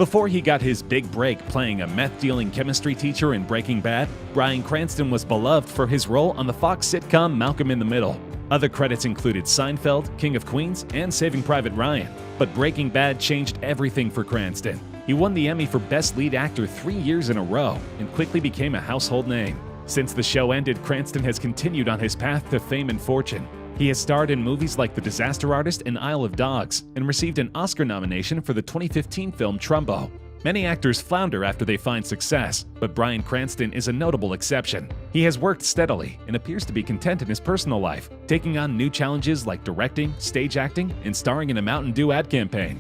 Before he got his big break playing a meth-dealing chemistry teacher in Breaking Bad, Bryan Cranston was beloved for his role on the Fox sitcom Malcolm in the Middle. Other credits included Seinfeld, King of Queens, and Saving Private Ryan. But Breaking Bad changed everything for Cranston. He won the Emmy for Best Lead Actor 3 years in a row and quickly became a household name. Since the show ended, Cranston has continued on his path to fame and fortune. He has starred in movies like The Disaster Artist and Isle of Dogs, and received an Oscar nomination for the 2015 film Trumbo. Many actors flounder after they find success, but Bryan Cranston is a notable exception. He has worked steadily and appears to be content in his personal life, taking on new challenges like directing, stage acting, and starring in a Mountain Dew ad campaign.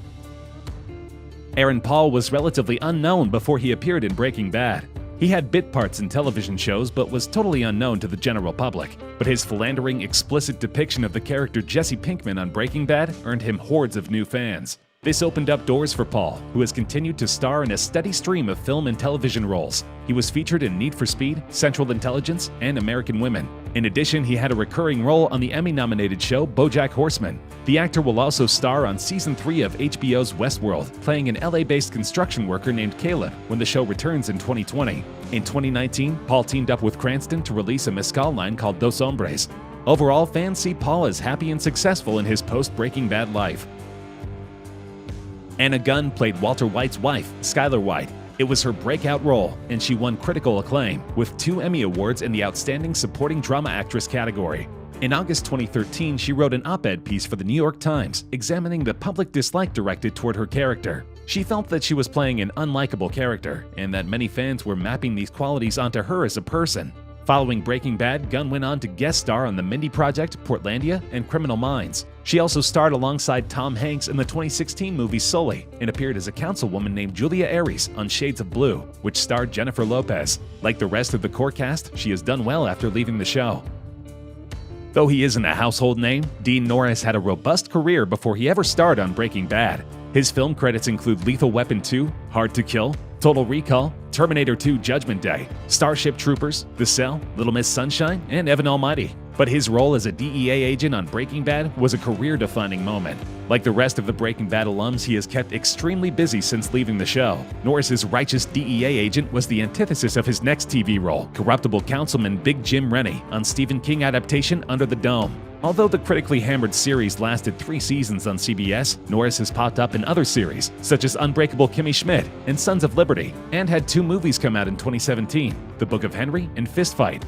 Aaron Paul was relatively unknown before he appeared in Breaking Bad. He had bit parts in television shows but was totally unknown to the general public. But his philandering, explicit depiction of the character Jesse Pinkman on Breaking Bad earned him hordes of new fans. This opened up doors for Paul, who has continued to star in a steady stream of film and television roles. He was featured in Need for Speed, Central Intelligence, and American Women. In addition, he had a recurring role on the Emmy-nominated show BoJack Horseman. The actor will also star on Season 3 of HBO's Westworld, playing an LA-based construction worker named Caleb when the show returns in 2020. In 2019, Paul teamed up with Cranston to release a mezcal line called Dos Hombres. Overall, fans see Paul as happy and successful in his post-Breaking Bad life. Anna Gunn played Walter White's wife, Skylar White. It was her breakout role, and she won critical acclaim, with 2 Emmy Awards in the Outstanding Supporting Drama Actress category. In August 2013, she wrote an op-ed piece for the New York Times examining the public dislike directed toward her character. She felt that she was playing an unlikable character, and that many fans were mapping these qualities onto her as a person. Following Breaking Bad, Gunn went on to guest star on The Mindy Project, Portlandia, and Criminal Minds. She also starred alongside Tom Hanks in the 2016 movie Sully and appeared as a councilwoman named Julia Aries on Shades of Blue, which starred Jennifer Lopez. Like the rest of the core cast, she has done well after leaving the show. Though he isn't a household name, Dean Norris had a robust career before he ever starred on Breaking Bad. His film credits include Lethal Weapon 2, Hard to Kill, Total Recall, Terminator 2 Judgment Day, Starship Troopers, The Cell, Little Miss Sunshine, and Evan Almighty. But his role as a DEA agent on Breaking Bad was a career-defining moment. Like the rest of the Breaking Bad alums, he has kept extremely busy since leaving the show. Norris's righteous DEA agent was the antithesis of his next TV role, corruptible councilman Big Jim Rennie on Stephen King adaptation Under the Dome. Although the critically hammered series lasted 3 seasons on CBS, Norris has popped up in other series, such as Unbreakable Kimmy Schmidt and Sons of Liberty, and had 2 movies come out in 2017, The Book of Henry and Fist Fight.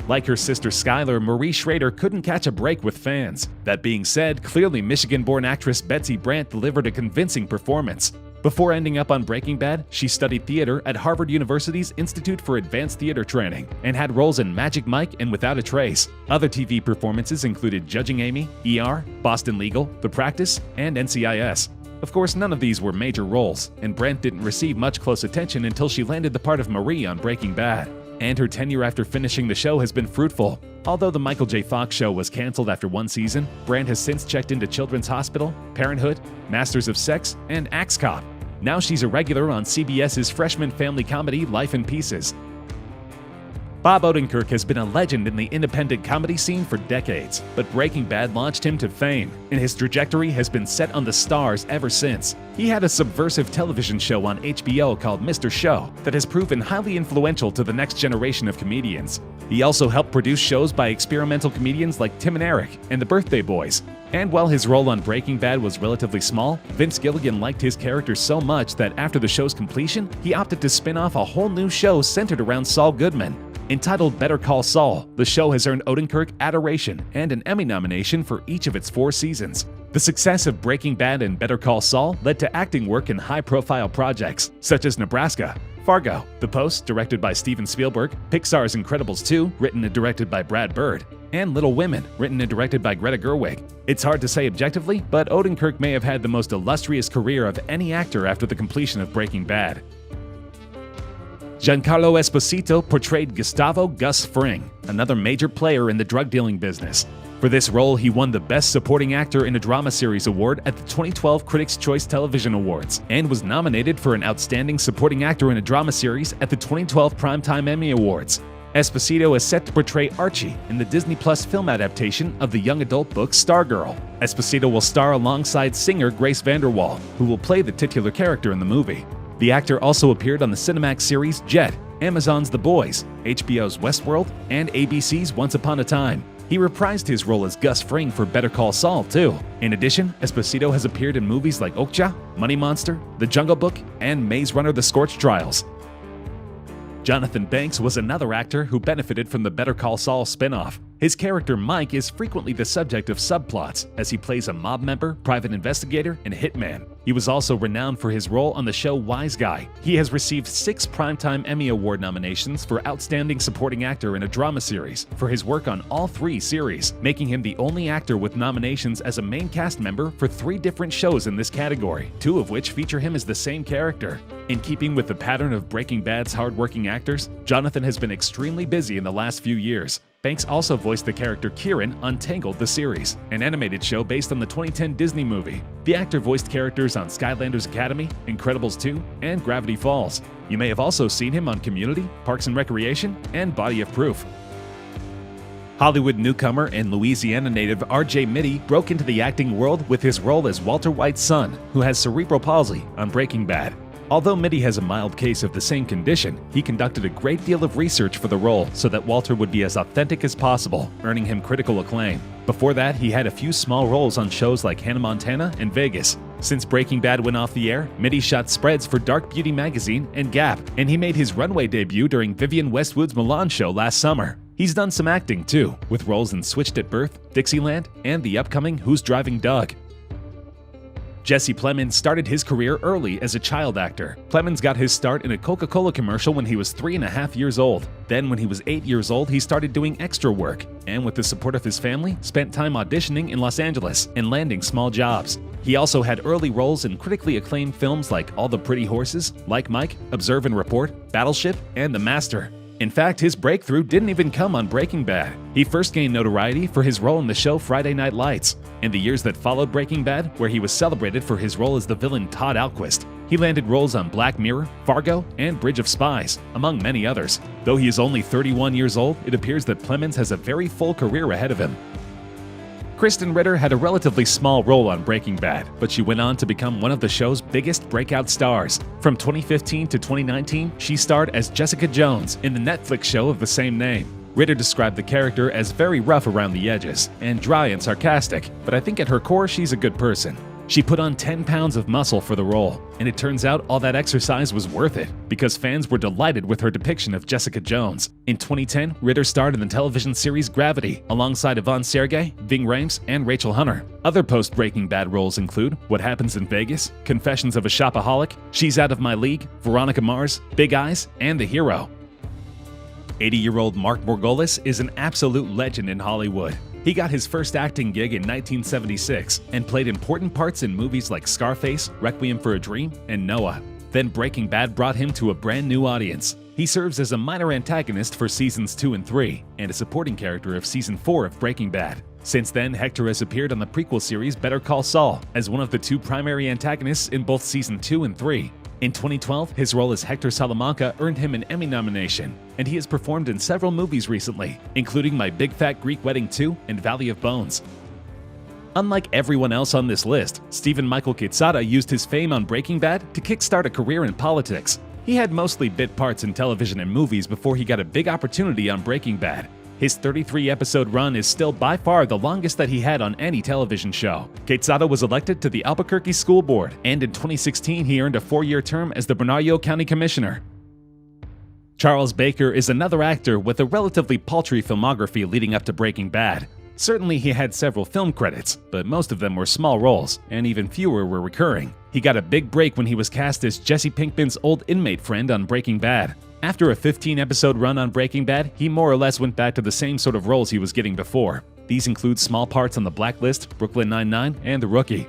Like her sister Skylar, Marie Schrader couldn't catch a break with fans. That being said, clearly Michigan-born actress Betsy Brandt delivered a convincing performance. Before ending up on Breaking Bad, she studied theater at Harvard University's Institute for Advanced Theater Training and had roles in Magic Mike and Without a Trace. Other TV performances included Judging Amy, ER, Boston Legal, The Practice, and NCIS. Of course, none of these were major roles, and Brandt didn't receive much close attention until she landed the part of Marie on Breaking Bad. And her tenure after finishing the show has been fruitful. Although the Michael J. Fox show was canceled after 1 season, Brandt has since checked into Children's Hospital, Parenthood, Masters of Sex, and Axe Cop. Now she's a regular on CBS's freshman family comedy Life in Pieces. Bob Odenkirk has been a legend in the independent comedy scene for decades, but Breaking Bad launched him to fame, and his trajectory has been set on the stars ever since. He had a subversive television show on HBO called Mr. Show that has proven highly influential to the next generation of comedians. He also helped produce shows by experimental comedians like Tim and Eric and the Birthday Boys. And while his role on Breaking Bad was relatively small, Vince Gilligan liked his character so much that after the show's completion, he opted to spin off a whole new show centered around Saul Goodman. Entitled Better Call Saul, the show has earned Odenkirk adoration and an Emmy nomination for each of its 4 seasons. The success of Breaking Bad and Better Call Saul led to acting work in high-profile projects, such as Nebraska, Fargo, The Post, directed by Steven Spielberg, Pixar's Incredibles 2, written and directed by Brad Bird, and Little Women, written and directed by Greta Gerwig. It's hard to say objectively, but Odenkirk may have had the most illustrious career of any actor after the completion of Breaking Bad. Giancarlo Esposito portrayed Gustavo Gus Fring, another major player in the drug-dealing business. For this role, he won the Best Supporting Actor in a Drama Series award at the 2012 Critics' Choice Television Awards, and was nominated for an Outstanding Supporting Actor in a Drama Series at the 2012 Primetime Emmy Awards. Esposito is set to portray Archie in the Disney Plus film adaptation of the young adult book Stargirl. Esposito will star alongside singer Grace VanderWaal, who will play the titular character in the movie. The actor also appeared on the Cinemax series Jet, Amazon's The Boys, HBO's Westworld, and ABC's Once Upon a Time. He reprised his role as Gus Fring for Better Call Saul, too. In addition, Esposito has appeared in movies like Okja, Money Monster, The Jungle Book, and Maze Runner: The Scorched Trials. Jonathan Banks was another actor who benefited from the Better Call Saul spin-off. His character Mike is frequently the subject of subplots, as he plays a mob member, private investigator, and hitman. He was also renowned for his role on the show Wise Guy. He has received 6 Primetime Emmy Award nominations for Outstanding Supporting Actor in a Drama Series for his work on all 3 series, making him the only actor with nominations as a main cast member for 3 different shows in this category, 2 of which feature him as the same character. In keeping with the pattern of Breaking Bad's hard-working actors, Jonathan has been extremely busy in the last few years. Banks also voiced the character Kieran on Tangled the Series, an animated show based on the 2010 Disney movie. The actor voiced characters on Skylanders Academy, Incredibles 2, and Gravity Falls. You may have also seen him on Community, Parks and Recreation, and Body of Proof. Hollywood newcomer and Louisiana native R.J. Mitte broke into the acting world with his role as Walter White's son, who has cerebral palsy, on Breaking Bad. Although Mitte has a mild case of the same condition, he conducted a great deal of research for the role so that Walter would be as authentic as possible, earning him critical acclaim. Before that, he had a few small roles on shows like Hannah Montana and Vegas. Since Breaking Bad went off the air, Mitte shot spreads for Dark Beauty magazine and Gap, and he made his runway debut during Vivienne Westwood's Milan show last summer. He's done some acting too, with roles in Switched at Birth, Dixieland, and the upcoming Who's Driving Doug. Jesse Plemons started his career early as a child actor. Plemons got his start in a Coca-Cola commercial when he was 3.5 years old. Then when he was 8 years old, he started doing extra work, and with the support of his family, spent time auditioning in Los Angeles and landing small jobs. He also had early roles in critically acclaimed films like All the Pretty Horses, Like Mike, Observe and Report, Battleship, and The Master. In fact, his breakthrough didn't even come on Breaking Bad. He first gained notoriety for his role in the show Friday Night Lights. In the years that followed Breaking Bad, where he was celebrated for his role as the villain Todd Alquist, he landed roles on Black Mirror, Fargo, and Bridge of Spies, among many others. Though he is only 31 years old, it appears that Plemons has a very full career ahead of him. Kristen Ritter had a relatively small role on Breaking Bad, but she went on to become one of the show's biggest breakout stars. From 2015 to 2019, she starred as Jessica Jones in the Netflix show of the same name. Ritter described the character as very rough around the edges and dry and sarcastic, but I think at her core she's a good person. She put on 10 pounds of muscle for the role, and it turns out all that exercise was worth it, because fans were delighted with her depiction of Jessica Jones. In 2010, Ritter starred in the television series Gravity, alongside Yvonne Sergey, Ving Rhames, and Rachel Hunter. Other post-Breaking Bad roles include What Happens in Vegas, Confessions of a Shopaholic, She's Out of My League, Veronica Mars, Big Eyes, and The Hero. 80-year-old Mark Margolis is an absolute legend in Hollywood. He got his first acting gig in 1976 and played important parts in movies like Scarface, Requiem for a Dream, and Noah. Then Breaking Bad brought him to a brand new audience. He serves as a minor antagonist for seasons 2 and 3 and a supporting character of season 4 of Breaking Bad. Since then, Hector has appeared on the prequel series Better Call Saul as one of the 2 primary antagonists in both season 2 and 3. In 2012, his role as Hector Salamanca earned him an Emmy nomination, and he has performed in several movies recently, including My Big Fat Greek Wedding 2 and Valley of Bones. Unlike everyone else on this list, Stephen Michael Quezada used his fame on Breaking Bad to kickstart a career in politics. He had mostly bit parts in television and movies before he got a big opportunity on Breaking Bad. His 33-episode run is still by far the longest that he had on any television show. Quezada was elected to the Albuquerque School Board, and in 2016 he earned a 4-year term as the Bernalillo County Commissioner. Charles Baker is another actor with a relatively paltry filmography leading up to Breaking Bad. Certainly he had several film credits, but most of them were small roles, and even fewer were recurring. He got a big break when he was cast as Jesse Pinkman's old inmate friend on Breaking Bad. After a 15-episode run on Breaking Bad, he more or less went back to the same sort of roles he was getting before. These include small parts on The Blacklist, Brooklyn Nine-Nine, and The Rookie.